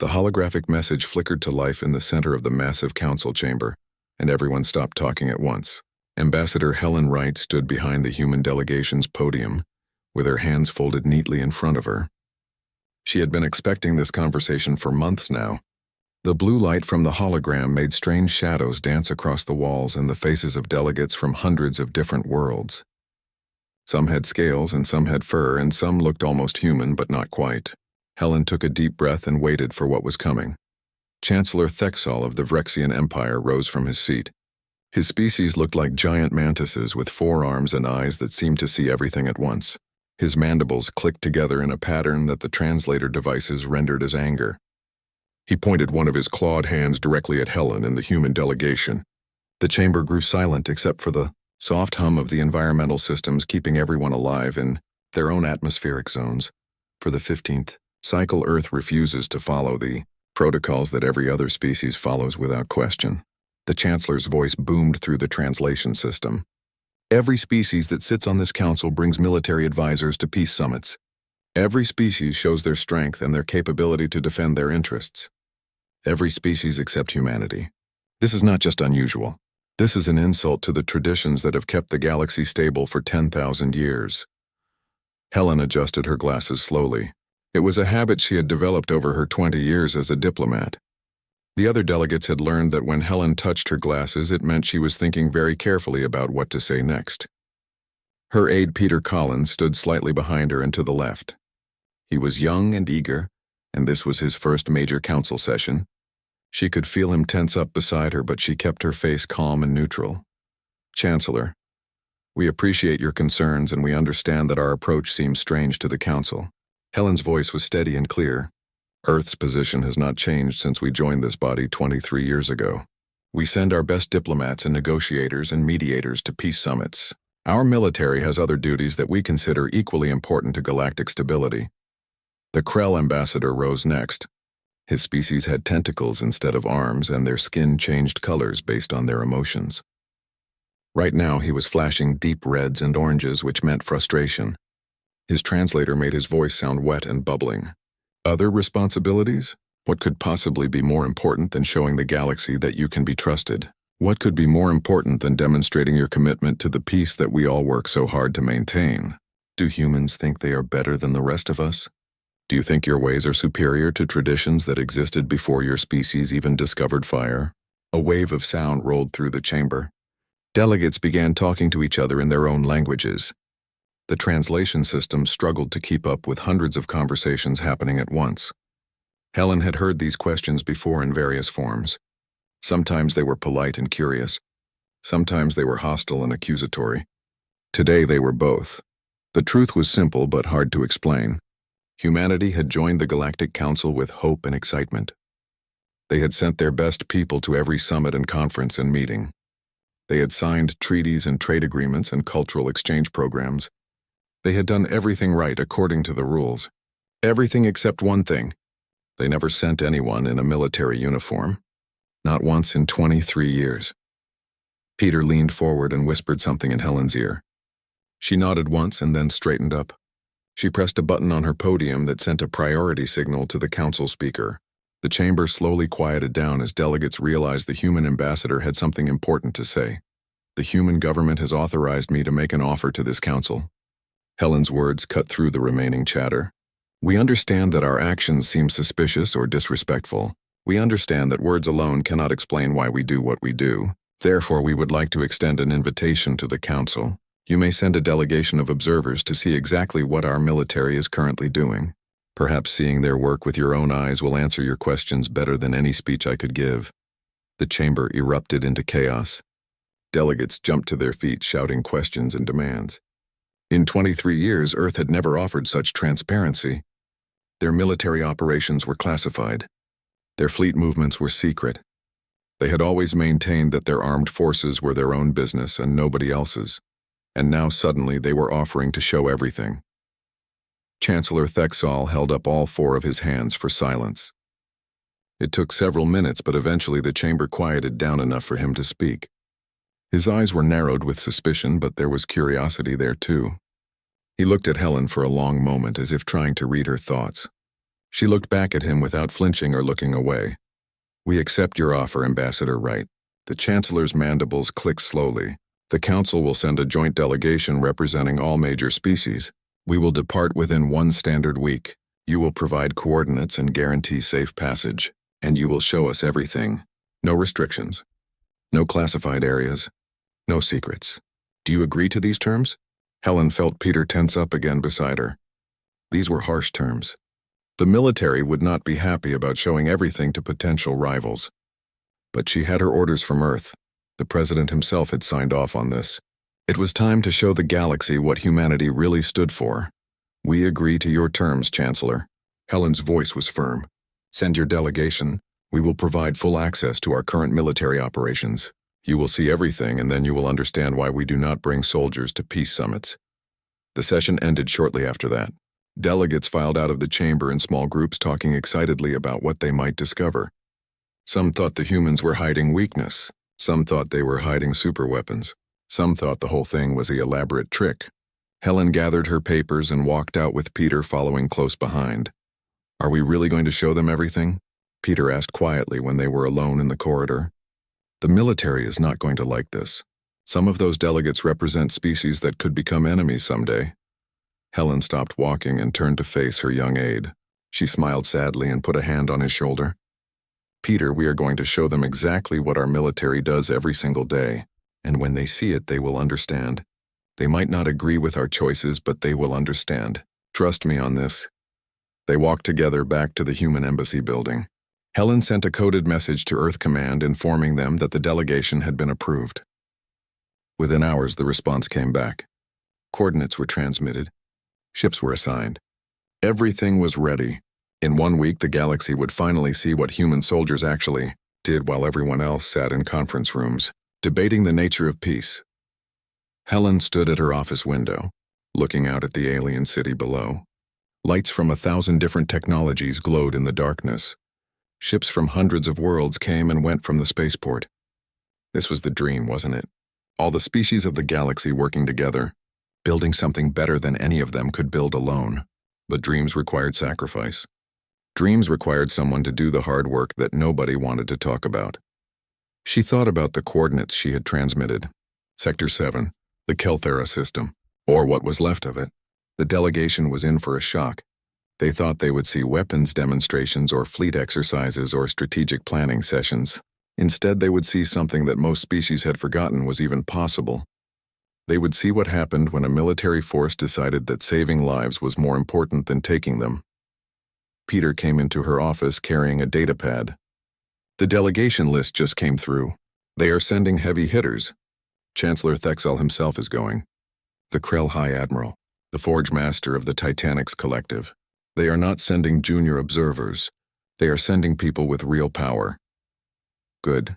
The holographic message flickered to life in the center of the massive council chamber, and everyone stopped talking at once. Ambassador Helen Wright stood behind the human delegation's podium, with her hands folded neatly in front of her. She had been expecting this conversation for months now. The blue light from the hologram made strange shadows dance across the walls and the faces of delegates from hundreds of different worlds. Some had scales and some had fur, and some looked almost human, but not quite. Helen took a deep breath and waited for what was coming. Chancellor Thexol of the Vrexian Empire rose from his seat. His species looked like giant mantises with 4 arms and eyes that seemed to see everything at once. His mandibles clicked together in a pattern that the translator devices rendered as anger. He pointed one of his clawed hands directly at Helen and the human delegation. The chamber grew silent except for the soft hum of the environmental systems keeping everyone alive in their own atmospheric zones. For the 15th cycle, Earth refuses to follow the protocols that every other species follows without question. The Chancellor's voice boomed through the translation system. Every species that sits on this council brings military advisors to peace summits. Every species shows their strength and their capability to defend their interests. Every species except humanity. This is not just unusual. This is an insult to the traditions that have kept the galaxy stable for 10,000 years. Helen adjusted her glasses slowly. It was a habit she had developed over her 20 years as a diplomat. The other delegates had learned that when Helen touched her glasses, it meant she was thinking very carefully about what to say next. Her aide Peter Collins stood slightly behind her and to the left. He was young and eager, and this was his first major council session. She could feel him tense up beside her, but she kept her face calm and neutral. Chancellor, we appreciate your concerns and we understand that our approach seems strange to the council. Helen's voice was steady and clear. Earth's position has not changed since we joined this body 23 years ago. We send our best diplomats and negotiators and mediators to peace summits. Our military has other duties that we consider equally important to galactic stability. The Krell ambassador rose next. His species had tentacles instead of arms, and their skin changed colors based on their emotions. Right now he was flashing deep reds and oranges, which meant frustration. His translator made his voice sound wet and bubbling. Other responsibilities? What could possibly be more important than showing the galaxy that you can be trusted? What could be more important than demonstrating your commitment to the peace that we all work so hard to maintain? Do humans think they are better than the rest of us? Do you think your ways are superior to traditions that existed before your species even discovered fire? A wave of sound rolled through the chamber. Delegates began talking to each other in their own languages. The translation system struggled to keep up with hundreds of conversations happening at once. Helen had heard these questions before in various forms. Sometimes they were polite and curious. Sometimes they were hostile and accusatory. Today they were both. The truth was simple but hard to explain. Humanity had joined the Galactic Council with hope and excitement. They had sent their best people to every summit and conference and meeting. They had signed treaties and trade agreements and cultural exchange programs. They had done everything right according to the rules. Everything except one thing. They never sent anyone in a military uniform. Not once in 23 years. Peter leaned forward and whispered something in Helen's ear. She nodded once and then straightened up. She pressed a button on her podium that sent a priority signal to the council speaker. The chamber slowly quieted down as delegates realized the human ambassador had something important to say. The human government has authorized me to make an offer to this council. Helen's words cut through the remaining chatter. We understand that our actions seem suspicious or disrespectful. We understand that words alone cannot explain why we do what we do. Therefore, we would like to extend an invitation to the council. You may send a delegation of observers to see exactly what our military is currently doing. Perhaps seeing their work with your own eyes will answer your questions better than any speech I could give. The chamber erupted into chaos. Delegates jumped to their feet, shouting questions and demands. In 23 years, Earth had never offered such transparency. Their military operations were classified. Their fleet movements were secret. They had always maintained that their armed forces were their own business and nobody else's. And now suddenly they were offering to show everything. Chancellor Thexol held up all 4 of his hands for silence. It took several minutes, but eventually the chamber quieted down enough for him to speak. His eyes were narrowed with suspicion, but there was curiosity there too. He looked at Helen for a long moment as if trying to read her thoughts. She looked back at him without flinching or looking away. "We accept your offer, Ambassador Wright." The Chancellor's mandibles clicked slowly. "The Council will send a joint delegation representing all major species. We will depart within 1 standard week. You will provide coordinates and guarantee safe passage. And you will show us everything. No restrictions. No classified areas. No secrets. Do you agree to these terms?" Helen felt Peter tense up again beside her. These were harsh terms. The military would not be happy about showing everything to potential rivals. But she had her orders from Earth. The President himself had signed off on this. It was time to show the galaxy what humanity really stood for. "We agree to your terms, Chancellor." Helen's voice was firm. "Send your delegation. We will provide full access to our current military operations. You will see everything, and then you will understand why we do not bring soldiers to peace summits." The session ended shortly after that. Delegates filed out of the chamber in small groups, talking excitedly about what they might discover. Some thought the humans were hiding weakness. Some thought they were hiding superweapons. Some thought the whole thing was an elaborate trick. Helen gathered her papers and walked out with Peter following close behind. "Are we really going to show them everything?" Peter asked quietly when they were alone in the corridor. "The military is not going to like this. Some of those delegates represent species that could become enemies someday." Helen stopped walking and turned to face her young aide. She smiled sadly and put a hand on his shoulder. "Peter, we are going to show them exactly what our military does every single day, and when they see it, they will understand. They might not agree with our choices, but they will understand. Trust me on this." They walked together back to the human embassy building. Helen sent a coded message to Earth Command informing them that the delegation had been approved. Within hours, the response came back. Coordinates were transmitted. Ships were assigned. Everything was ready. In 1 week, the galaxy would finally see what human soldiers actually did while everyone else sat in conference rooms, debating the nature of peace. Helen stood at her office window, looking out at the alien city below. Lights from 1,000 different technologies glowed in the darkness. Ships from hundreds of worlds came and went from the spaceport. This was the dream, wasn't it? All the species of the galaxy working together, building something better than any of them could build alone. But dreams required sacrifice. Dreams required someone to do the hard work that nobody wanted to talk about. She thought about the coordinates she had transmitted. Sector 7, the Kelthera system, or what was left of it. The delegation was in for a shock. They thought they would see weapons demonstrations or fleet exercises or strategic planning sessions. Instead, they would see something that most species had forgotten was even possible. They would see what happened when a military force decided that saving lives was more important than taking them. Peter came into her office carrying a datapad. "The delegation list just came through. They are sending heavy hitters. Chancellor Thexel himself is going. The Krell High Admiral, the Forge Master of the Titanics Collective. They are not sending junior observers. They are sending people with real power." Good.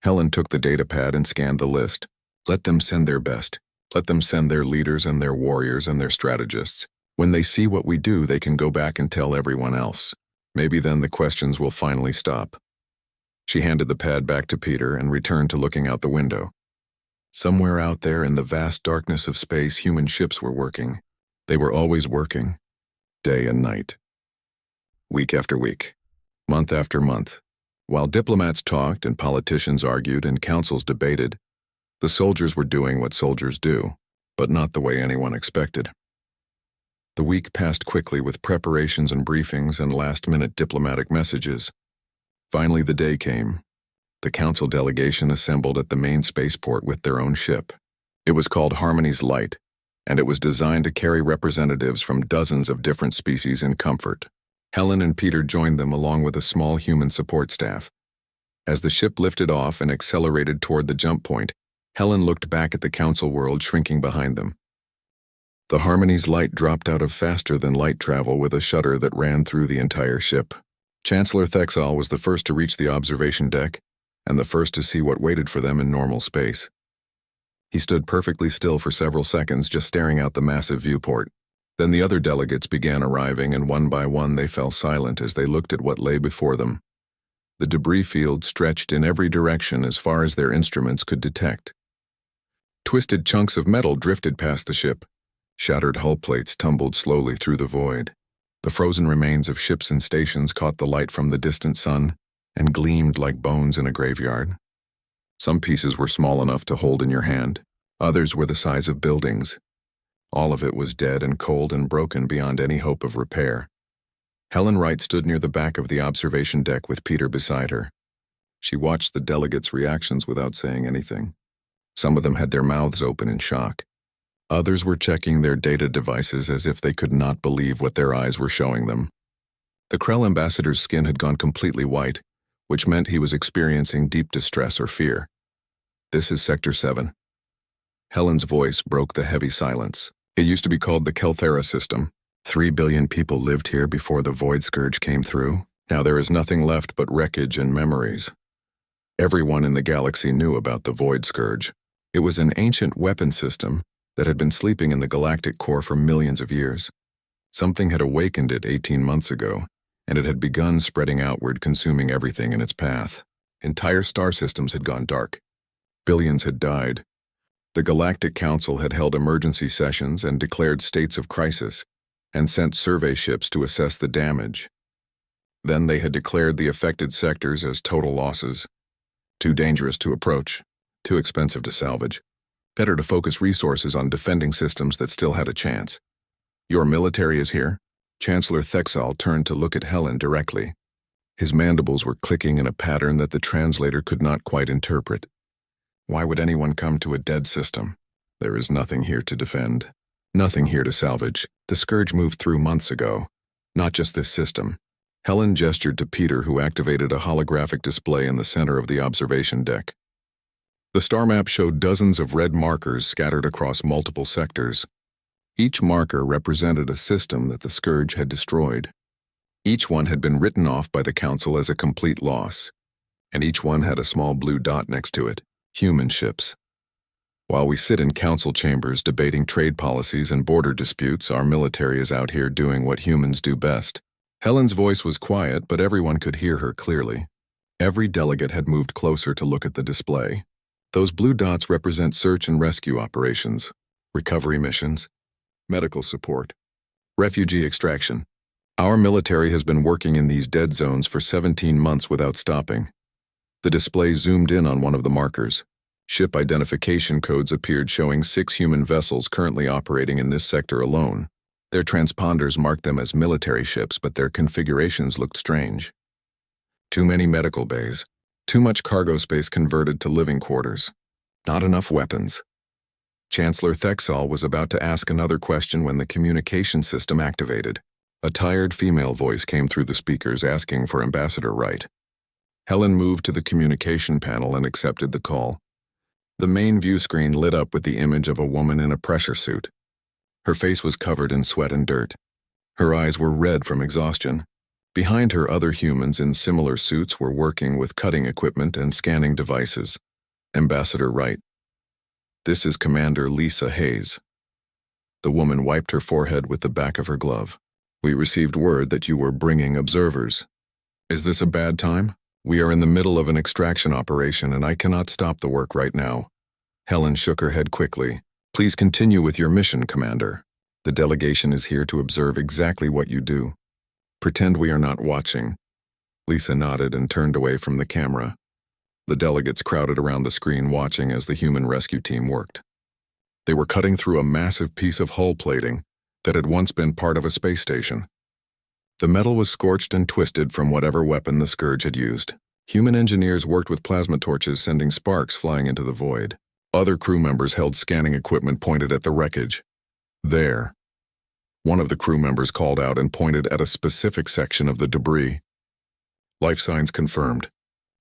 Helen took the datapad and scanned the list. Let them send their best. Let them send their leaders and their warriors and their strategists. When they see what we do, they can go back and tell everyone else. Maybe then the questions will finally stop. She handed the pad back to Peter and returned to looking out the window. Somewhere out there in the vast darkness of space, human ships were working. They were always working, day and night. Week after week, month after month. While diplomats talked and politicians argued and councils debated, the soldiers were doing what soldiers do, but not the way anyone expected. The week passed quickly with preparations and briefings and last-minute diplomatic messages. Finally, the day came. The council delegation assembled at the main spaceport with their own ship. It was called Harmony's Light, and it was designed to carry representatives from dozens of different species in comfort. Helen and Peter joined them along with a small human support staff. As the ship lifted off and accelerated toward the jump point, Helen looked back at the council world shrinking behind them. The Harmony's Light dropped out of faster-than-light travel with a shudder that ran through the entire ship. Chancellor Thexal was the first to reach the observation deck, and the first to see what waited for them in normal space. He stood perfectly still for several seconds, just staring out the massive viewport. Then the other delegates began arriving, and one by one they fell silent as they looked at what lay before them. The debris field stretched in every direction as far as their instruments could detect. Twisted chunks of metal drifted past the ship. Shattered hull plates tumbled slowly through the void. The frozen remains of ships and stations caught the light from the distant sun and gleamed like bones in a graveyard. Some pieces were small enough to hold in your hand. Others were the size of buildings. All of it was dead and cold and broken beyond any hope of repair. Helen Wright stood near the back of the observation deck with Peter beside her. She watched the delegates' reactions without saying anything. Some of them had their mouths open in shock. Others were checking their data devices as if they could not believe what their eyes were showing them. The Krell ambassador's skin had gone completely white, which meant he was experiencing deep distress or fear. "This is Sector 7. Helen's voice broke the heavy silence. "It used to be called the Kelthera system. 3 billion people lived here before the Void Scourge came through. Now there is nothing left but wreckage and memories." Everyone in the galaxy knew about the Void Scourge. It was an ancient weapon system that had been sleeping in the galactic core for millions of years. Something had awakened it 18 months ago, and it had begun spreading outward, consuming everything in its path. Entire star systems had gone dark. Billions had died. The Galactic Council had held emergency sessions and declared states of crisis, and sent survey ships to assess the damage. Then they had declared the affected sectors as total losses. Too dangerous to approach, too expensive to salvage. Better to focus resources on defending systems that still had a chance. "Your military is here?" Chancellor Thexal turned to look at Helen directly. His mandibles were clicking in a pattern that the translator could not quite interpret. Why would anyone come to a dead system? There is nothing here to defend. Nothing here to salvage. The Scourge moved through months ago. Not just this system. Helen gestured to Peter, who activated a holographic display in the center of the observation deck. The star map showed dozens of red markers scattered across multiple sectors. Each marker represented a system that the Scourge had destroyed. Each one had been written off by the Council as a complete loss, and each one had a small blue dot next to it: human ships. While we sit in council chambers debating trade policies and border disputes, our military is out here doing what humans do best. Helen's voice was quiet, but everyone could hear her clearly. Every delegate had moved closer to look at the display. Those blue dots represent search and rescue operations, recovery missions, medical support, refugee extraction. Our military has been working in these dead zones for 17 months without stopping. The display zoomed in on one of the markers. Ship identification codes appeared showing 6 human vessels currently operating in this sector alone. Their transponders marked them as military ships, but their configurations looked strange. Too many medical bays. Too much cargo space converted to living quarters. Not enough weapons. Chancellor Thexal was about to ask another question when the communication system activated. A tired female voice came through the speakers asking for Ambassador Wright. Helen moved to the communication panel and accepted the call. The main view screen lit up with the image of a woman in a pressure suit. Her face was covered in sweat and dirt. Her eyes were red from exhaustion. Behind her, other humans in similar suits were working with cutting equipment and scanning devices. Ambassador Wright. "This is Commander Lisa Hayes." The woman wiped her forehead with the back of her glove. "We received word that you were bringing observers. Is this a bad time? We are in the middle of an extraction operation and I cannot stop the work right now." Helen shook her head quickly. "Please continue with your mission, Commander. The delegation is here to observe exactly what you do. Pretend we are not watching." Lisa nodded and turned away from the camera. The delegates crowded around the screen watching as the human rescue team worked. They were cutting through a massive piece of hull plating that had once been part of a space station. The metal was scorched and twisted from whatever weapon the Scourge had used. Human engineers worked with plasma torches, sending sparks flying into the void. Other crew members held scanning equipment pointed at the wreckage. "There." One of the crew members called out and pointed at a specific section of the debris. "Life signs confirmed.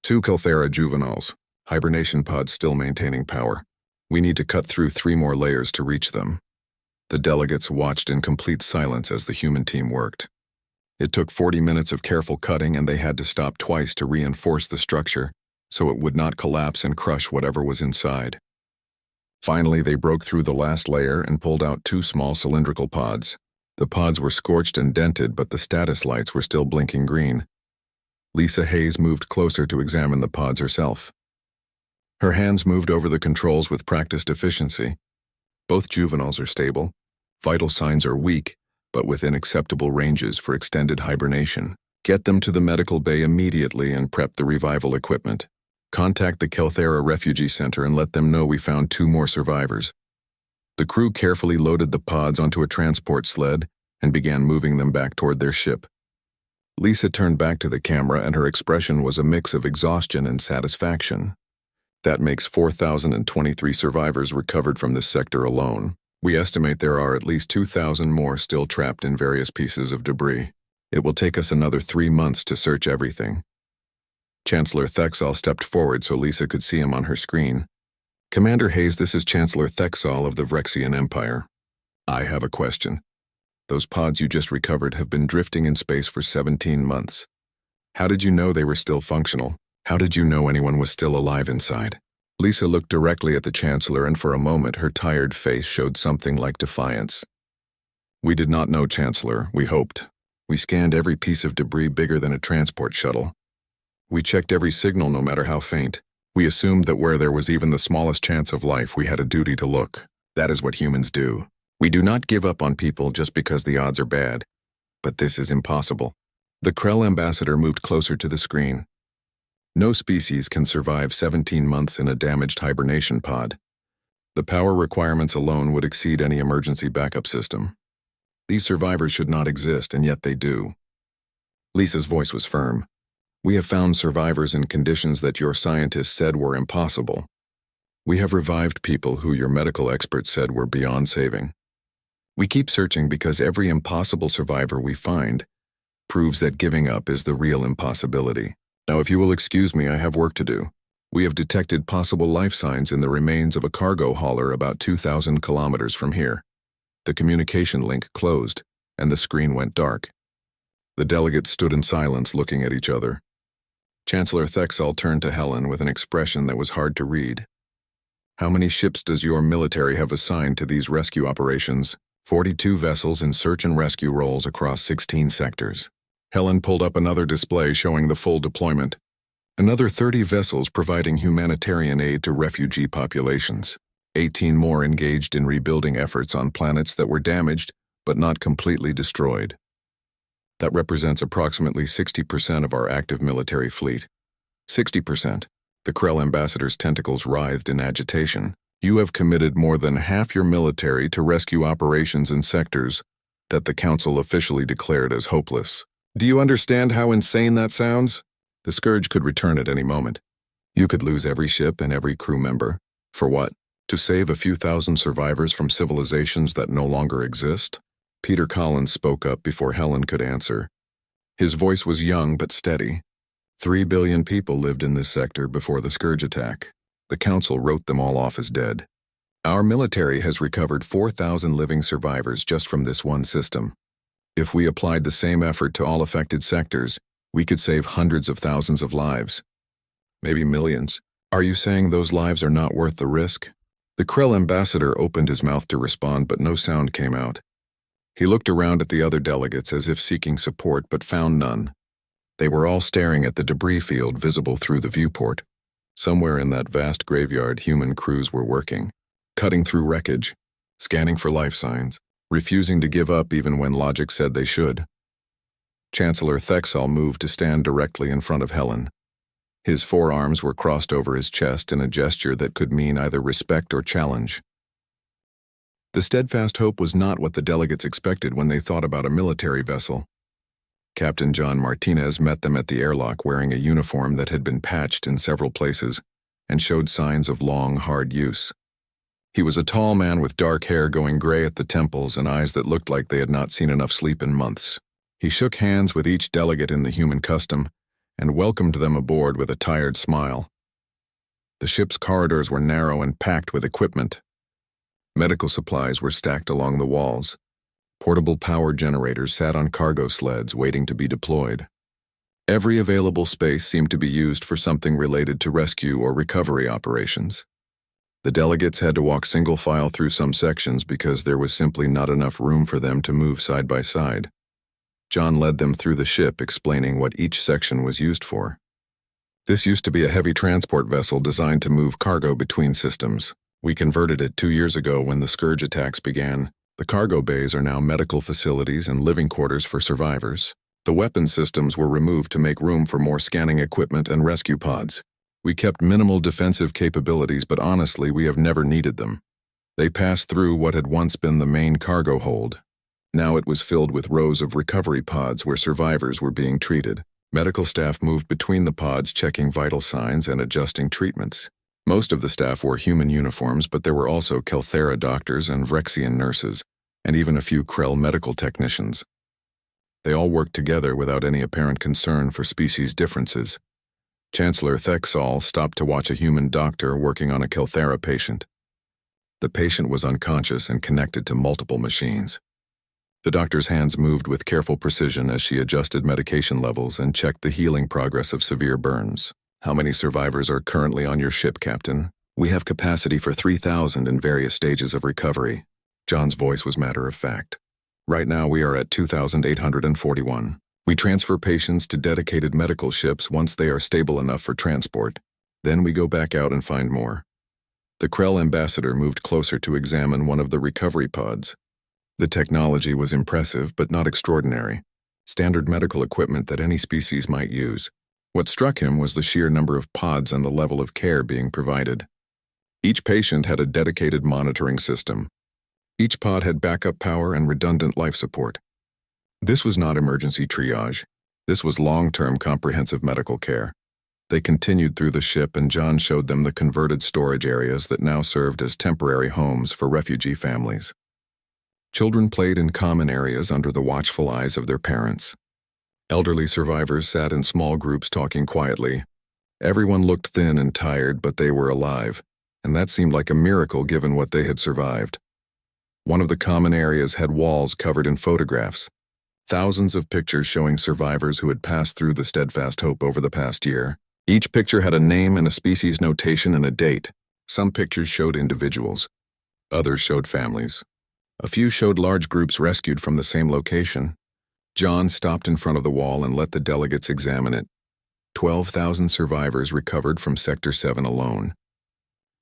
2 Kelthera juveniles. Hibernation pods still maintaining power. We need to cut through 3 more layers to reach them." The delegates watched in complete silence as the human team worked. It took 40 minutes of careful cutting, and they had to stop twice to reinforce the structure so it would not collapse and crush whatever was inside. Finally, they broke through the last layer and pulled out 2 small cylindrical pods. The pods were scorched and dented, but the status lights were still blinking green. Lisa Hayes moved closer to examine the pods herself. Her hands moved over the controls with practiced efficiency. Both juveniles are stable. Vital signs are weak, but within acceptable ranges for extended hibernation. Get them to the medical bay immediately and prep the revival equipment. Contact the Kelthera Refugee Center and let them know we found 2 more survivors. The crew carefully loaded the pods onto a transport sled and began moving them back toward their ship. Lisa turned back to the camera and her expression was a mix of exhaustion and satisfaction. That makes 4,023 survivors recovered from this sector alone. We estimate there are at least 2,000 more still trapped in various pieces of debris. It will take us another 3 months to search everything. Chancellor Thexall stepped forward so Lisa could see him on her screen. Commander Hayes, this is Chancellor Thexall of the Vrexian Empire. I have a question. Those pods you just recovered have been drifting in space for 17 months. How did you know they were still functional? How did you know anyone was still alive inside? Lisa looked directly at the Chancellor and for a moment her tired face showed something like defiance. We did not know, Chancellor, we hoped. We scanned every piece of debris bigger than a transport shuttle. We checked every signal no matter how faint. We assumed that where there was even the smallest chance of life, we had a duty to look. That is what humans do. We do not give up on people just because the odds are bad. But this is impossible. The Krell ambassador moved closer to the screen. No species can survive 17 months in a damaged hibernation pod. The power requirements alone would exceed any emergency backup system. These survivors should not exist, and yet they do. Lisa's voice was firm. We have found survivors in conditions that your scientists said were impossible. We have revived people who your medical experts said were beyond saving. We keep searching because every impossible survivor we find proves that giving up is the real impossibility. Now, if you will excuse me, I have work to do. We have detected possible life signs in the remains of a cargo hauler about 2,000 kilometers from here. The communication link closed, and the screen went dark. The delegates stood in silence looking at each other. Chancellor Thexall turned to Helen with an expression that was hard to read. How many ships does your military have assigned to these rescue operations? 42 vessels in search and rescue roles across 16 sectors. Helen pulled up another display showing the full deployment. Another 30 vessels providing humanitarian aid to refugee populations. 18 more engaged in rebuilding efforts on planets that were damaged but not completely destroyed. That represents approximately 60% of our active military fleet. 60%. The Krell ambassador's tentacles writhed in agitation. You have committed more than half your military to rescue operations in sectors that the Council officially declared as hopeless. Do you understand how insane that sounds? The Scourge could return at any moment. You could lose every ship and every crew member. For what? To save a few thousand survivors from civilizations that no longer exist? Peter Collins spoke up before Helen could answer. His voice was young but steady. 3 billion people lived in this sector before the Scourge attack. The Council wrote them all off as dead. Our military has recovered 4,000 living survivors just from this one system. If we applied the same effort to all affected sectors, we could save hundreds of thousands of lives. Maybe millions. Are you saying those lives are not worth the risk? The Krell ambassador opened his mouth to respond, but no sound came out. He looked around at the other delegates as if seeking support, but found none. They were all staring at the debris field visible through the viewport. Somewhere in that vast graveyard, human crews were working, cutting through wreckage, scanning for life signs, refusing to give up even when logic said they should. Chancellor Thexall moved to stand directly in front of Helen. His forearms were crossed over his chest in a gesture that could mean either respect or challenge. The steadfast hope was not what the delegates expected when they thought about a military vessel. Captain John Martinez met them at the airlock wearing a uniform that had been patched in several places and showed signs of long, hard use. He was a tall man with dark hair going gray at the temples and eyes that looked like they had not seen enough sleep in months. He shook hands with each delegate in the human custom and welcomed them aboard with a tired smile. The ship's corridors were narrow and packed with equipment. Medical supplies were stacked along the walls. Portable power generators sat on cargo sleds waiting to be deployed. Every available space seemed to be used for something related to rescue or recovery operations. The delegates had to walk single file through some sections because there was simply not enough room for them to move side by side. John led them through the ship, explaining what each section was used for. This used to be a heavy transport vessel designed to move cargo between systems. We converted it 2 years ago when the Scourge attacks began. The cargo bays are now medical facilities and living quarters for survivors. The weapon systems were removed to make room for more scanning equipment and rescue pods. We kept minimal defensive capabilities, but honestly, we have never needed them. They passed through what had once been the main cargo hold. Now it was filled with rows of recovery pods where survivors were being treated. Medical staff moved between the pods, checking vital signs and adjusting treatments. Most of the staff wore human uniforms, but there were also Kelthera doctors and Vrexian nurses, and even a few Krell medical technicians. They all worked together without any apparent concern for species differences. Chancellor Thexall stopped to watch a human doctor working on a Kelthera patient. The patient was unconscious and connected to multiple machines. The doctor's hands moved with careful precision as she adjusted medication levels and checked the healing progress of severe burns. How many survivors are currently on your ship, Captain? We have capacity for 3,000 in various stages of recovery. John's voice was matter of fact. Right now we are at 2,841. We transfer patients to dedicated medical ships once they are stable enough for transport. Then we go back out and find more. The Krell ambassador moved closer to examine one of the recovery pods. The technology was impressive but not extraordinary. Standard medical equipment that any species might use. What struck him was the sheer number of pods and the level of care being provided. Each patient had a dedicated monitoring system. Each pod had backup power and redundant life support. This was not emergency triage. This was long-term comprehensive medical care. They continued through the ship, and John showed them the converted storage areas that now served as temporary homes for refugee families. Children played in common areas under the watchful eyes of their parents. Elderly survivors sat in small groups talking quietly. Everyone looked thin and tired, but they were alive, and that seemed like a miracle given what they had survived. One of the common areas had walls covered in photographs. Thousands of pictures showing survivors who had passed through the Steadfast Hope over the past year. Each picture had a name and a species notation and a date. Some pictures showed individuals. Others showed families. A few showed large groups rescued from the same location. John stopped in front of the wall and let the delegates examine it. 12,000 survivors recovered from Sector 7 alone.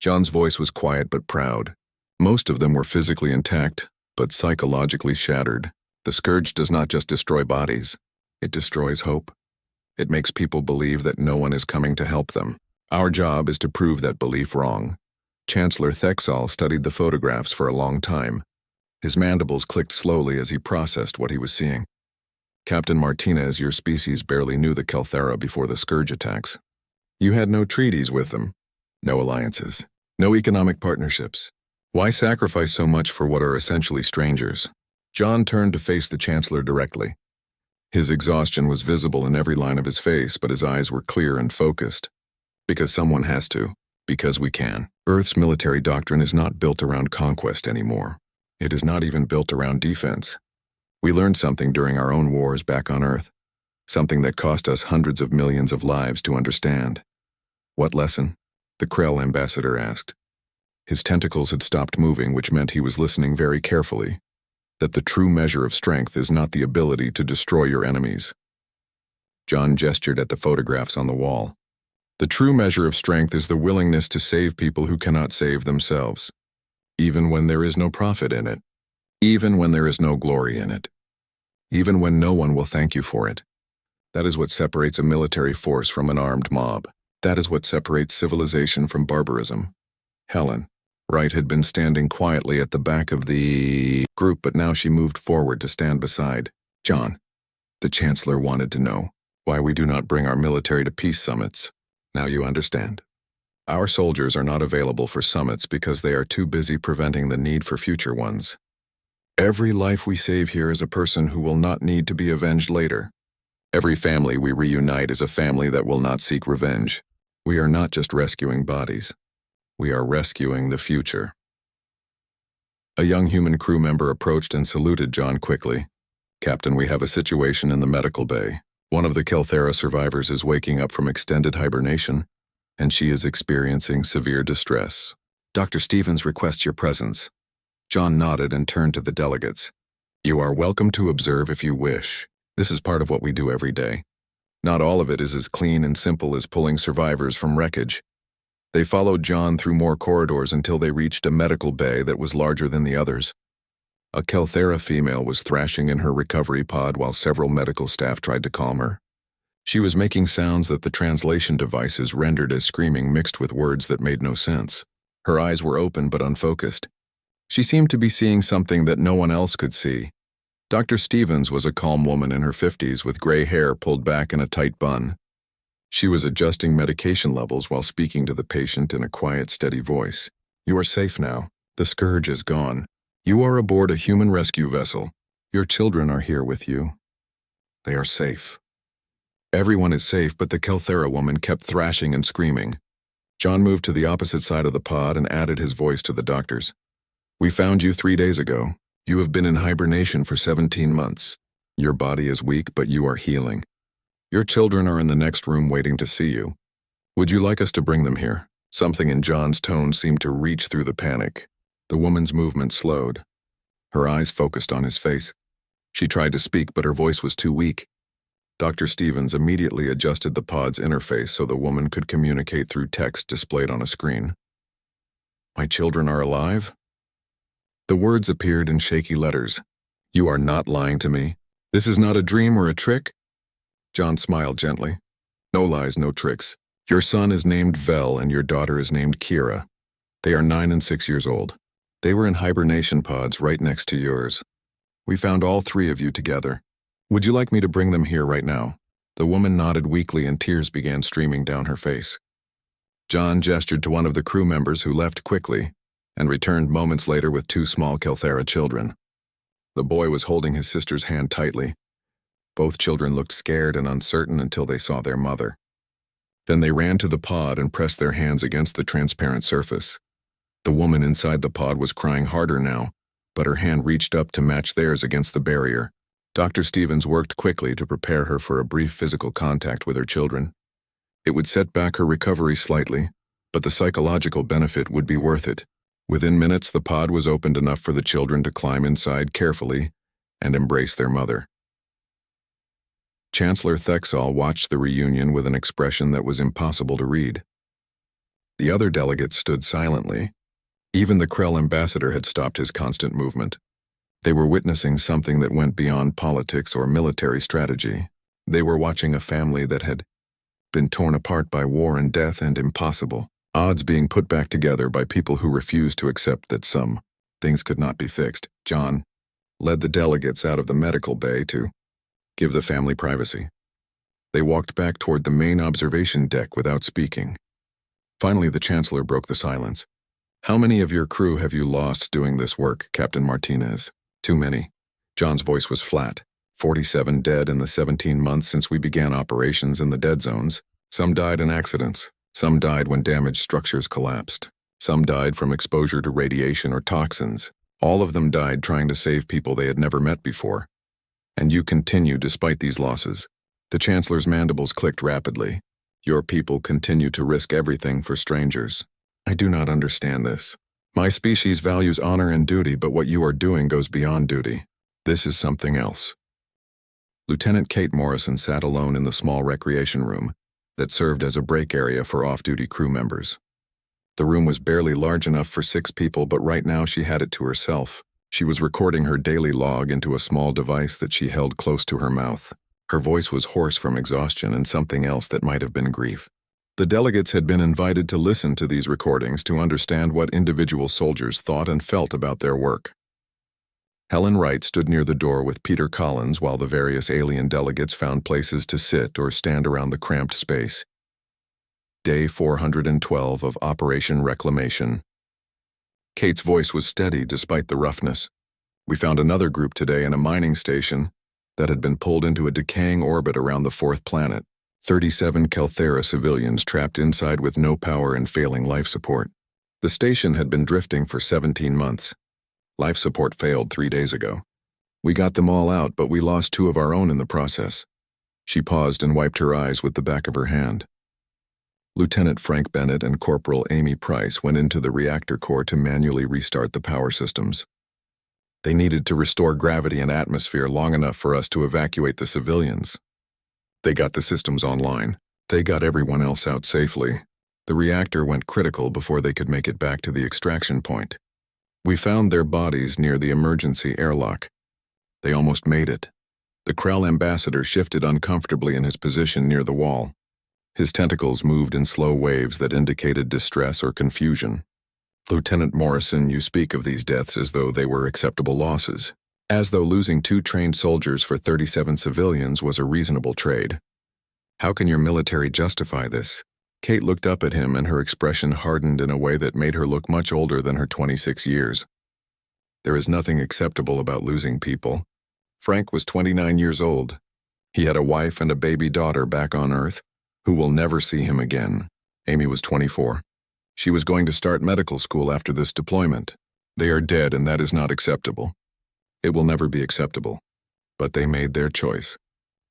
John's voice was quiet but proud. Most of them were physically intact, but psychologically shattered. The scourge does not just destroy bodies. It destroys hope. It makes people believe that no one is coming to help them. Our job is to prove that belief wrong. Chancellor Thexall studied the photographs for a long time. His mandibles clicked slowly as he processed what he was seeing. Captain Martinez, your species barely knew the Kelthera before the scourge attacks. You had no treaties with them, no alliances, no economic partnerships. Why sacrifice so much for what are essentially strangers? John turned to face the Chancellor directly. His exhaustion was visible in every line of his face, but his eyes were clear and focused. Because someone has to. Because we can. Earth's military doctrine is not built around conquest anymore. It is not even built around defense. We learned something during our own wars back on Earth. Something that cost us hundreds of millions of lives to understand. What lesson? The Krell ambassador asked. His tentacles had stopped moving, which meant he was listening very carefully. That the true measure of strength is not the ability to destroy your enemies. John gestured at the photographs on the wall. The true measure of strength is the willingness to save people who cannot save themselves. Even when there is no profit in it. Even when there is no glory in it. Even when no one will thank you for it. That is what separates a military force from an armed mob. That is what separates civilization from barbarism. Helen Wright had been standing quietly at the back of the group, but now she moved forward to stand beside John. The Chancellor wanted to know why we do not bring our military to peace summits. Now you understand. Our soldiers are not available for summits because they are too busy preventing the need for future ones. Every life we save here is a person who will not need to be avenged later. Every family we reunite is a family that will not seek revenge. We are not just rescuing bodies. We are rescuing the future. A young human crew member approached and saluted John quickly. Captain, we have a situation in the medical bay. One of the Kelthera survivors is waking up from extended hibernation, and she is experiencing severe distress. Dr. Stevens requests your presence. John nodded and turned to the delegates. You are welcome to observe if you wish. This is part of what we do every day. Not all of it is as clean and simple as pulling survivors from wreckage. They followed John through more corridors until they reached a medical bay that was larger than the others. A Kelthera female was thrashing in her recovery pod while several medical staff tried to calm her. She was making sounds that the translation devices rendered as screaming mixed with words that made no sense. Her eyes were open but unfocused. She seemed to be seeing something that no one else could see. Dr. Stevens was a calm woman in her 50s with gray hair pulled back in a tight bun. She was adjusting medication levels while speaking to the patient in a quiet, steady voice. "You are safe now. The scourge is gone. You are aboard a human rescue vessel. Your children are here with you. They are safe." Everyone is safe, but the Kelthera woman kept thrashing and screaming. John moved to the opposite side of the pod and added his voice to the doctor's. "We found you 3 days ago. You have been in hibernation for 17 months. Your body is weak, but you are healing. Your children are in the next room waiting to see you. Would you like us to bring them here?" Something in John's tone seemed to reach through the panic. The woman's movement slowed. Her eyes focused on his face. She tried to speak, but her voice was too weak. Dr. Stevens immediately adjusted the pod's interface so the woman could communicate through text displayed on a screen. "My children are alive?" The words appeared in shaky letters. "You are not lying to me? This is not a dream or a trick?" John smiled gently. "No lies, no tricks. Your son is named Vel and your daughter is named Kira. They are 9 and 6 years old. They were in hibernation pods right next to yours. We found all 3 of you together. Would you like me to bring them here right now?" The woman nodded weakly and tears began streaming down her face. John gestured to one of the crew members who left quickly and returned moments later with 2 small Kelthera children. The boy was holding his sister's hand tightly. Both children looked scared and uncertain until they saw their mother. Then they ran to the pod and pressed their hands against the transparent surface. The woman inside the pod was crying harder now, but her hand reached up to match theirs against the barrier. Dr. Stevens worked quickly to prepare her for a brief physical contact with her children. It would set back her recovery slightly, but the psychological benefit would be worth it. Within minutes, the pod was opened enough for the children to climb inside carefully and embrace their mother. Chancellor Thexall watched the reunion with an expression that was impossible to read. The other delegates stood silently. Even the Krell ambassador had stopped his constant movement. They were witnessing something that went beyond politics or military strategy. They were watching a family that had been torn apart by war and death and impossible odds being put back together by people who refused to accept that some things could not be fixed. John led the delegates out of the medical bay to give the family privacy. They walked back toward the main observation deck without speaking. Finally, the Chancellor broke the silence. "How many of your crew have you lost doing this work, Captain Martinez?" "Too many." John's voice was flat. 47 dead in the 17 months since we began operations in the dead zones. Some died in accidents. Some died when damaged structures collapsed. Some died from exposure to radiation or toxins. All of them died trying to save people they had never met before. And you continue despite these losses. The Chancellor's mandibles clicked rapidly. Your people continue to risk everything for strangers. I do not understand this. My species values honor and duty, but what you are doing goes beyond duty. This is something else. Lieutenant Kate Morrison sat alone in the small recreation room that served as a break area for off-duty crew members. The room was barely large enough for 6 people, but right now she had it to herself. She was recording her daily log into a small device that she held close to her mouth. Her voice was hoarse from exhaustion and something else that might have been grief. The delegates had been invited to listen to these recordings to understand what individual soldiers thought and felt about their work. Helen Wright stood near the door with Peter Collins while the various alien delegates found places to sit or stand around the cramped space. Day 412 of Operation Reclamation. Kate's voice was steady despite the roughness. "We found another group today in a mining station that had been pulled into a decaying orbit around the 4th planet. 37 Kelthera civilians trapped inside with no power and failing life support. The station had been drifting for 17 months. Life support failed 3 days ago. We got them all out, but we lost 2 of our own in the process." She paused and wiped her eyes with the back of her hand. Lieutenant Frank Bennett and Corporal Amy Price went into the reactor core to manually restart the power systems. They needed to restore gravity and atmosphere long enough for us to evacuate the civilians. They got the systems online. They got everyone else out safely. The reactor went critical before they could make it back to the extraction point. We found their bodies near the emergency airlock. They almost made it. The Krell ambassador shifted uncomfortably in his position near the wall. His tentacles moved in slow waves that indicated distress or confusion. Lieutenant Morrison, you speak of these deaths as though they were acceptable losses, as though losing 2 trained soldiers for 37 civilians was a reasonable trade. How can your military justify this? Kate looked up at him and her expression hardened in a way that made her look much older than her 26 years. There is nothing acceptable about losing people. Frank was 29 years old. He had a wife and a baby daughter back on Earth, who will never see him again. Amy was 24. She was going to start medical school after this deployment. They are dead, and that is not acceptable. It will never be acceptable. But they made their choice.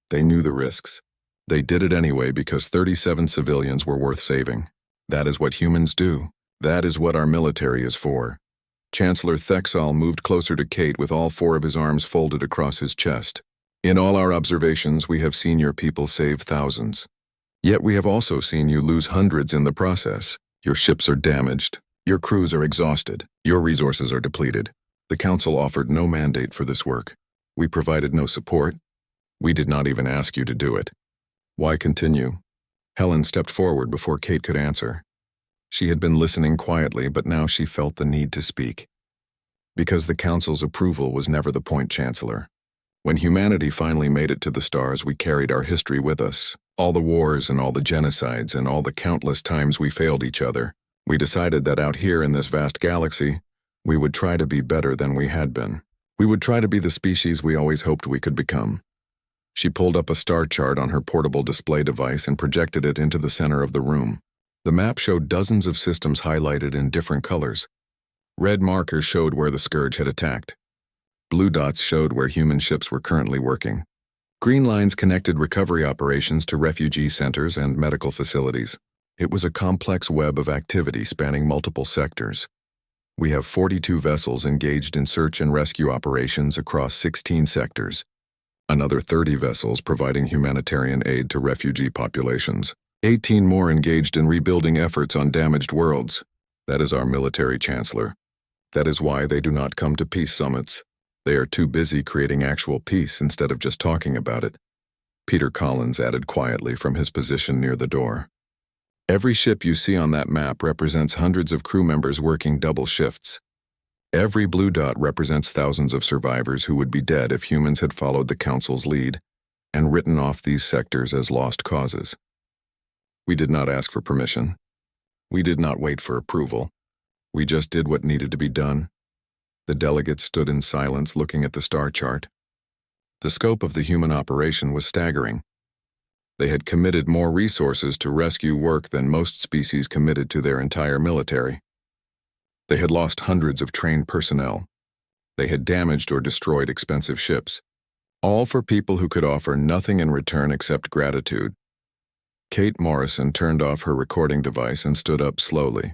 They knew the risks. They did it anyway because 37 civilians were worth saving. That is what humans do. That is what our military is for. Chancellor Thexall moved closer to Kate with all 4 of his arms folded across his chest. In all our observations, we have seen your people save thousands. Yet we have also seen you lose hundreds in the process. Your ships are damaged. Your crews are exhausted. Your resources are depleted. The Council offered no mandate for this work. We provided no support. We did not even ask you to do it. Why continue? Helen stepped forward before Kate could answer. She had been listening quietly, but now she felt the need to speak. Because the Council's approval was never the point, Chancellor. When humanity finally made it to the stars, we carried our history with us. All the wars and all the genocides and all the countless times we failed each other. We decided that out here in this vast galaxy, we would try to be better than we had been. We would try to be the species we always hoped we could become. She pulled up a star chart on her portable display device and projected it into the center of the room. The map showed dozens of systems highlighted in different colors. Red markers showed where the Scourge had attacked. Blue dots showed where human ships were currently working. Green lines connected recovery operations to refugee centers and medical facilities. It was a complex web of activity spanning multiple sectors. We have 42 vessels engaged in search and rescue operations across 16 sectors. Another 30 vessels providing humanitarian aid to refugee populations. 18 more engaged in rebuilding efforts on damaged worlds. That is our military, Chancellor. That is why they do not come to peace summits. They are too busy creating actual peace instead of just talking about it. Peter Collins added quietly from his position near the door. Every ship you see on that map represents hundreds of crew members working double shifts. Every blue dot represents thousands of survivors who would be dead if humans had followed the Council's lead and written off these sectors as lost causes. We did not ask for permission. We did not wait for approval. We just did what needed to be done. The delegates stood in silence looking at the star chart. The scope of the human operation was staggering. They had committed more resources to rescue work than most species committed to their entire military. They had lost hundreds of trained personnel. They had damaged or destroyed expensive ships, all for people who could offer nothing in return except gratitude. Kate Morrison turned off her recording device and stood up slowly.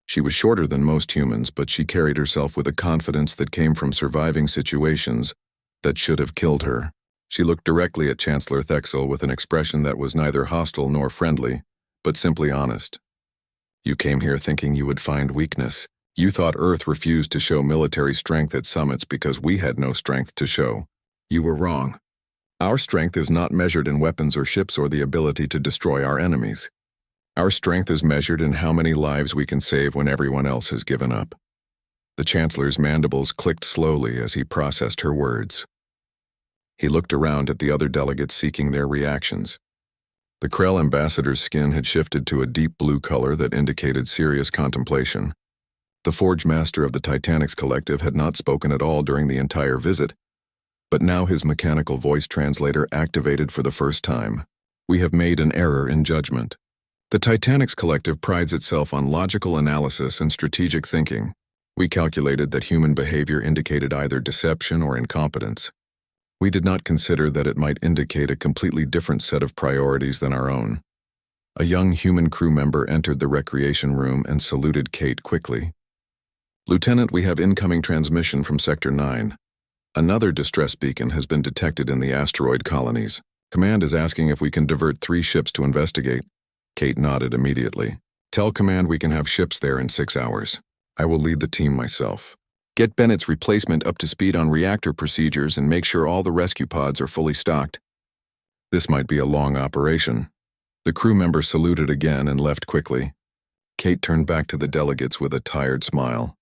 She was shorter than most humans, but she carried herself with a confidence that came from surviving situations that should have killed her. She looked directly at Chancellor Thexall with an expression that was neither hostile nor friendly, but simply honest. You came here thinking you would find weakness. You thought Earth refused to show military strength at summits because we had no strength to show. You were wrong. Our strength is not measured in weapons or ships or the ability to destroy our enemies. Our strength is measured in how many lives we can save when everyone else has given up. The Chancellor's mandibles clicked slowly as he processed her words. He looked around at the other delegates seeking their reactions. The Krell ambassador's skin had shifted to a deep blue color that indicated serious contemplation. The Forge Master of the Titanics Collective had not spoken at all during the entire visit, but now his mechanical voice translator activated for the first time. We have made an error in judgment. The Titanics Collective prides itself on logical analysis and strategic thinking. We calculated that human behavior indicated either deception or incompetence. We did not consider that it might indicate a completely different set of priorities than our own. A young human crew member entered the recreation room and saluted Kate quickly. Lieutenant, we have incoming transmission from Sector 9. Another distress beacon has been detected in the asteroid colonies. Command is asking if we can divert 3 ships to investigate. Kate nodded immediately. Tell Command we can have ships there in 6 hours. I will lead the team myself. Get Bennett's replacement up to speed on reactor procedures and make sure all the rescue pods are fully stocked. This might be a long operation. The crew member saluted again and left quickly. Kate turned back to the delegates with a tired smile.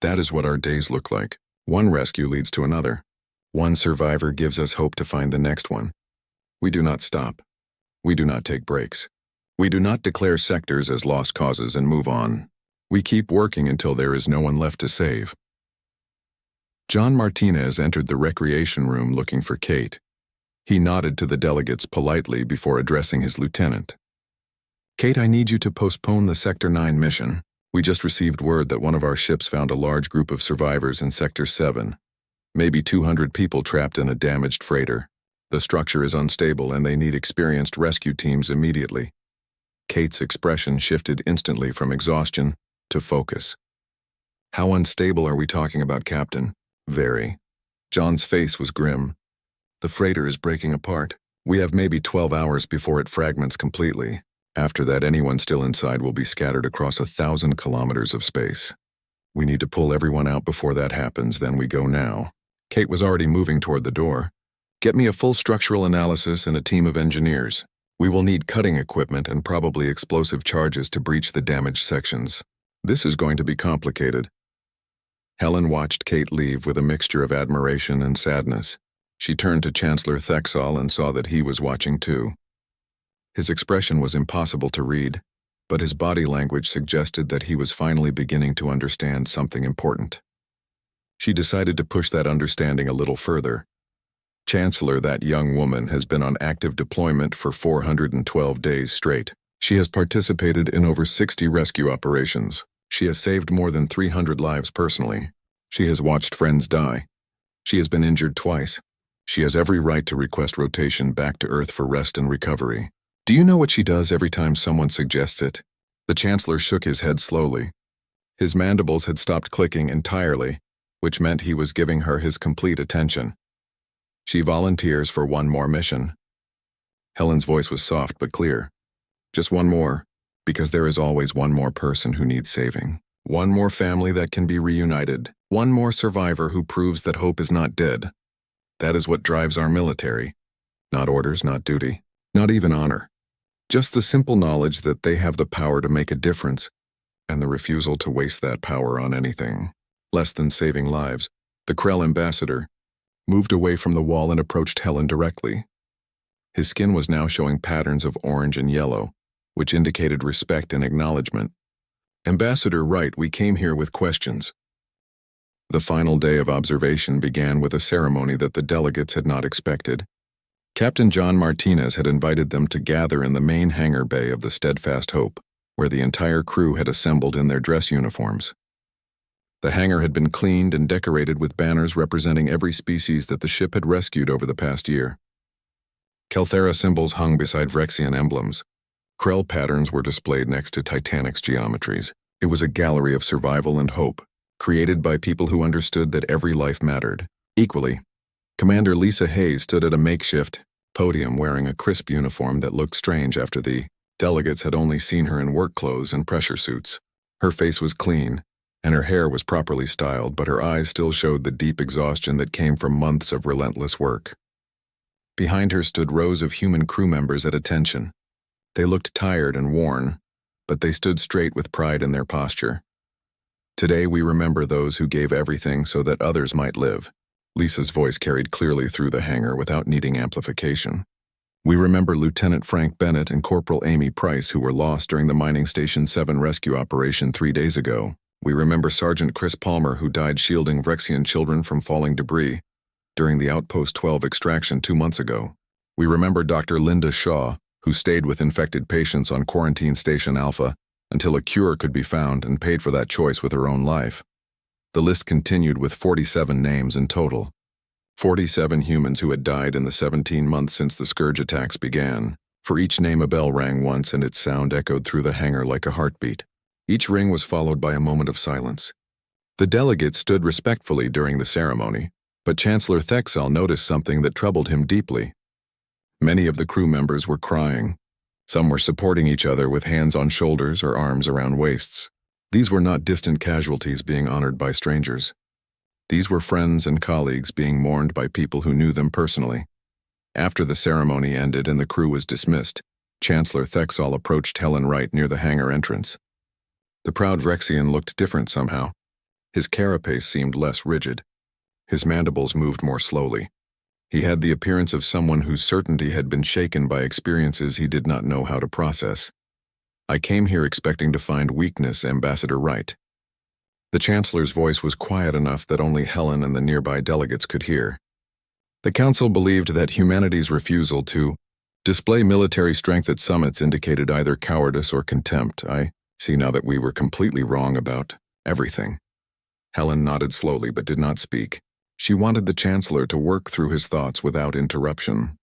That is what our days look like. One rescue leads to another. One survivor gives us hope to find the next one. We do not stop. We do not take breaks. We do not declare sectors as lost causes and move on. We keep working until there is no one left to save. John Martinez entered the recreation room looking for Kate. He nodded to the delegates politely before addressing his lieutenant. Kate, I need you to postpone the Sector 9 mission. We just received word that one of our ships found a large group of survivors in Sector 7. Maybe 200 people trapped in a damaged freighter. The structure is unstable and they need experienced rescue teams immediately. Kate's expression shifted instantly from exhaustion to focus. How unstable are we talking about, Captain? Very. John's face was grim. The freighter is breaking apart. We have maybe 12 hours before it fragments completely. After that, anyone still inside will be scattered across 1,000 kilometers of space. We need to pull everyone out before that happens, then we go now. Kate was already moving toward the door. Get me a full structural analysis and a team of engineers. We will need cutting equipment and probably explosive charges to breach the damaged sections. This is going to be complicated. Helen watched Kate leave with a mixture of admiration and sadness. She turned to Chancellor Thexall and saw that he was watching too. His expression was impossible to read, but his body language suggested that he was finally beginning to understand something important. She decided to push that understanding a little further. Chancellor, that young woman has been on active deployment for 412 days straight. She has participated in over 60 rescue operations. She has saved more than 300 lives personally. She has watched friends die. She has been injured twice. She has every right to request rotation back to Earth for rest and recovery. Do you know what she does every time someone suggests it? The Chancellor shook his head slowly. His mandibles had stopped clicking entirely, which meant he was giving her his complete attention. She volunteers for one more mission. Helen's voice was soft but clear. Just one more, because there is always one more person who needs saving. One more family that can be reunited. One more survivor who proves that hope is not dead. That is what drives our military. Not orders, not duty, not even honor. Just the simple knowledge that they have the power to make a difference, and the refusal to waste that power on anything less than saving lives. The Krell ambassador moved away from the wall and approached Helen directly. His skin was now showing patterns of orange and yellow, which indicated respect and acknowledgement. Ambassador Wright, we came here with questions. The final day of observation began with a ceremony that the delegates had not expected. Captain John Martinez had invited them to gather in the main hangar bay of the Steadfast Hope, where the entire crew had assembled in their dress uniforms. The hangar had been cleaned and decorated with banners representing every species that the ship had rescued over the past year. Kelthera symbols hung beside Vrexian emblems. Krell patterns were displayed next to Titanic's geometries. It was a gallery of survival and hope, created by people who understood that every life mattered. Equally, Commander Lisa Hayes stood at a makeshift podium wearing a crisp uniform that looked strange after the delegates had only seen her in work clothes and pressure suits. Her face was clean, and her hair was properly styled, but her eyes still showed the deep exhaustion that came from months of relentless work. Behind her stood rows of human crew members at attention. They looked tired and worn, but they stood straight with pride in their posture. Today we remember those who gave everything so that others might live. Lisa's voice carried clearly through the hangar without needing amplification. We remember Lieutenant Frank Bennett and Corporal Amy Price, who were lost during the Mining Station 7 rescue operation 3 days ago. We remember Sergeant Chris Palmer, who died shielding Vrexian children from falling debris during the Outpost 12 extraction 2 months ago. We remember Dr. Linda Shaw, who stayed with infected patients on Quarantine Station Alpha until a cure could be found and paid for that choice with her own life. The list continued with 47 names in total. 47 humans who had died in the 17 months since the Scourge attacks began. For each name a bell rang once and its sound echoed through the hangar like a heartbeat. Each ring was followed by a moment of silence. The delegates stood respectfully during the ceremony, but Chancellor Thexall noticed something that troubled him deeply. Many of the crew members were crying. Some were supporting each other with hands on shoulders or arms around waists. These were not distant casualties being honored by strangers. These were friends and colleagues being mourned by people who knew them personally. After the ceremony ended and the crew was dismissed, Chancellor Thexall approached Helen Wright near the hangar entrance. The proud Vrexian looked different somehow. His carapace seemed less rigid. His mandibles moved more slowly. He had the appearance of someone whose certainty had been shaken by experiences he did not know how to process. "I came here expecting to find weakness, Ambassador Wright." The Chancellor's voice was quiet enough that only Helen and the nearby delegates could hear. The Council believed that humanity's refusal to display military strength at summits indicated either cowardice or contempt. I see now that we were completely wrong about everything. Helen nodded slowly but did not speak. She wanted the Chancellor to work through his thoughts without interruption.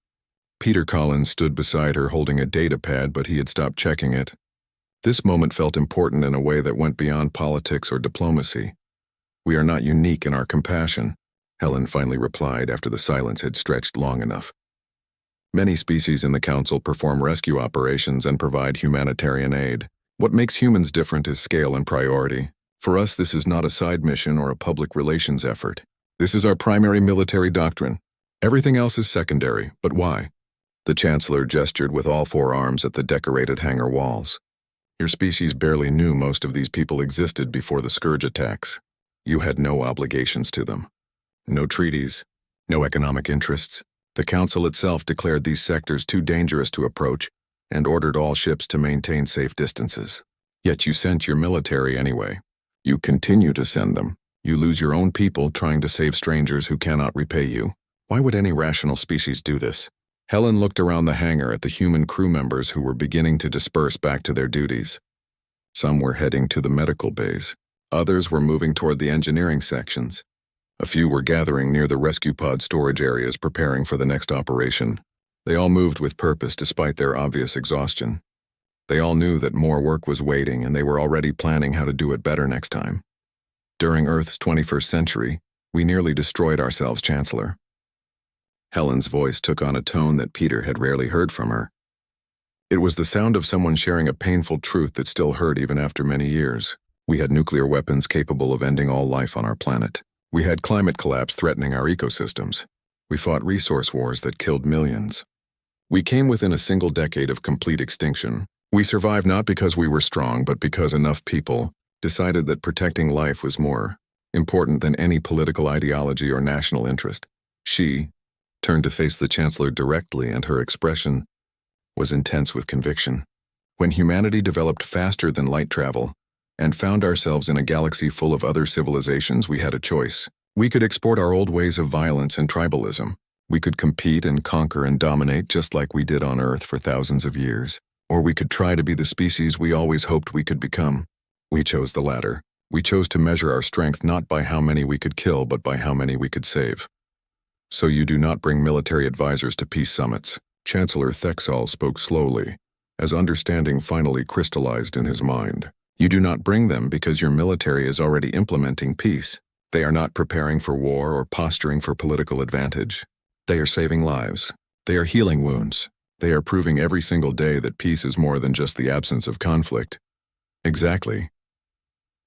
Peter Collins stood beside her holding a data pad, but he had stopped checking it. This moment felt important in a way that went beyond politics or diplomacy. "We are not unique in our compassion," Helen finally replied after the silence had stretched long enough. "Many species in the Council perform rescue operations and provide humanitarian aid. What makes humans different is scale and priority. For us, this is not a side mission or a public relations effort. This is our primary military doctrine. Everything else is secondary, but why?" The Chancellor gestured with all four arms at the decorated hangar walls. "Your species barely knew most of these people existed before the Scourge attacks. You had no obligations to them. No treaties, no economic interests. The Council itself declared these sectors too dangerous to approach and ordered all ships to maintain safe distances. Yet you sent your military anyway. You continue to send them. You lose your own people trying to save strangers who cannot repay you. Why would any rational species do this?" Helen looked around the hangar at the human crew members who were beginning to disperse back to their duties. Some were heading to the medical bays. Others were moving toward the engineering sections. A few were gathering near the rescue pod storage areas preparing for the next operation. They all moved with purpose despite their obvious exhaustion. They all knew that more work was waiting and they were already planning how to do it better next time. "During Earth's 21st century, we nearly destroyed ourselves, Chancellor." Helen's voice took on a tone that Peter had rarely heard from her. It was the sound of someone sharing a painful truth that still hurt even after many years. We had nuclear weapons capable of ending all life on our planet. We had climate collapse threatening our ecosystems. We fought resource wars that killed millions. We came within a single decade of complete extinction. We survived not because we were strong, but because enough people decided that protecting life was more important than any political ideology or national interest. She turned to face the Chancellor directly, and her expression was intense with conviction. "When humanity developed faster than light travel and found ourselves in a galaxy full of other civilizations, we had a choice. We could export our old ways of violence and tribalism. We could compete and conquer and dominate just like we did on Earth for thousands of years. Or we could try to be the species we always hoped we could become. We chose the latter. We chose to measure our strength not by how many we could kill, but by how many we could save. So you do not bring military advisors to peace summits." Chancellor Thexall spoke slowly, as understanding finally crystallized in his mind. "You do not bring them because your military is already implementing peace. They are not preparing for war or posturing for political advantage. They are saving lives. They are healing wounds. They are proving every single day that peace is more than just the absence of conflict." "Exactly."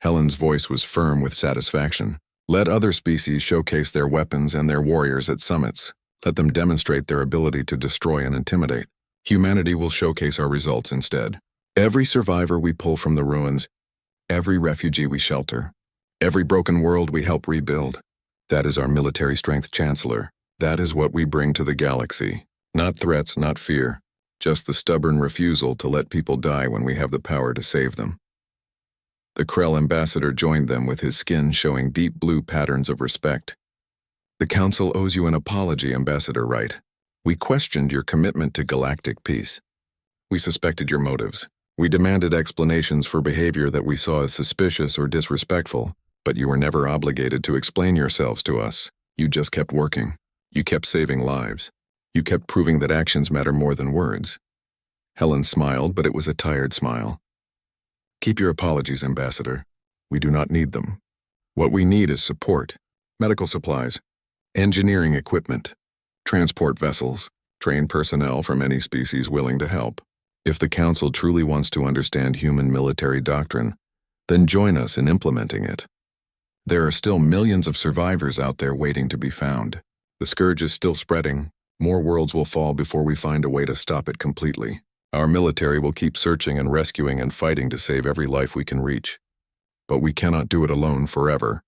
Helen's voice was firm with satisfaction. "Let other species showcase their weapons and their warriors at summits. Let them demonstrate their ability to destroy and intimidate. Humanity will showcase our results instead. Every survivor we pull from the ruins, every refugee we shelter, every broken world we help rebuild. That is our military strength, Chancellor. That is what we bring to the galaxy. Not threats, not fear, just the stubborn refusal to let people die when we have the power to save them." The Krell ambassador joined them with his skin showing deep blue patterns of respect. "The Council owes you an apology, Ambassador Wright. We questioned your commitment to galactic peace. We suspected your motives. We demanded explanations for behavior that we saw as suspicious or disrespectful, but you were never obligated to explain yourselves to us. You just kept working. You kept saving lives. You kept proving that actions matter more than words." Helen smiled, but it was a tired smile. "Keep your apologies, Ambassador. We do not need them. What we need is support, medical supplies, engineering equipment, transport vessels, trained personnel from any species willing to help. If the Council truly wants to understand human military doctrine, Then join us in implementing it. There are still millions of survivors out there waiting to be found. The scourge is still spreading. More worlds will fall before we find a way to stop it completely. Our military will keep searching and rescuing and fighting to save every life we can reach. But we cannot do it alone forever.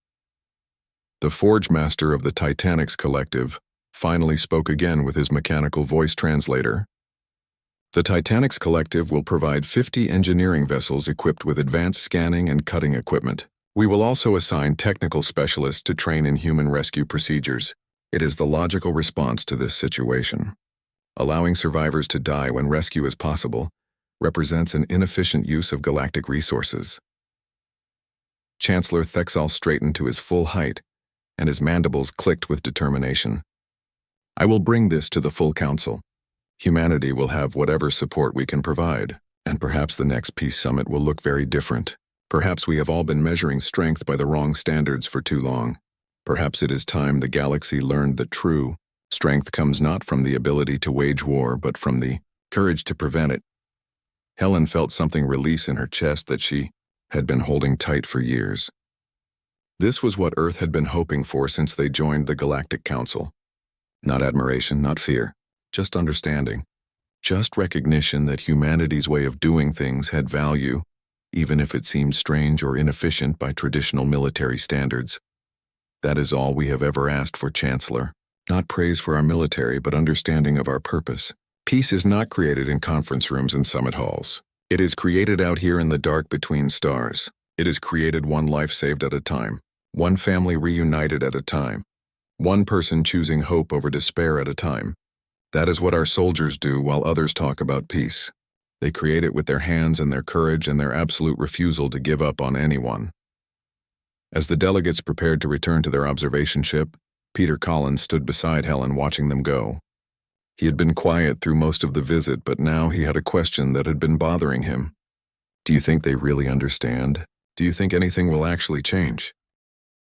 The Forge Master of the Titanics Collective finally spoke again with his mechanical voice translator. The Titanics Collective will provide 50 engineering vessels equipped with advanced scanning and cutting equipment. We will also assign technical specialists to train in human rescue procedures. It is the logical response to this situation. Allowing survivors to die when rescue is possible represents an inefficient use of galactic resources. Chancellor Thexal straightened to his full height, and his mandibles clicked with determination. I will bring this to the full council. Humanity will have whatever support we can provide, and perhaps the next peace summit will look very different. Perhaps we have all been measuring strength by the wrong standards for too long. Perhaps it is time the galaxy learned that true strength comes not from the ability to wage war, but from the courage to prevent it. Helen felt something release in her chest that she had been holding tight for years. This was what Earth had been hoping for since they joined the Galactic Council. Not admiration, not fear, just understanding. Just recognition that humanity's way of doing things had value, even if it seemed strange or inefficient by traditional military standards. That is all we have ever asked for, Chancellor. Not praise for our military, but understanding of our purpose. Peace is not created in conference rooms and summit halls. It is created out here in the dark between stars. It is created one life saved at a time, one family reunited at a time, one person choosing hope over despair at a time. That is what our soldiers do while others talk about peace. They create it with their hands and their courage and their absolute refusal to give up on anyone. As the delegates prepared to return to their observation ship, Peter Collins stood beside Helen watching them go. He had been quiet through most of the visit, but now he had a question that had been bothering him. Do you think they really understand? Do you think anything will actually change?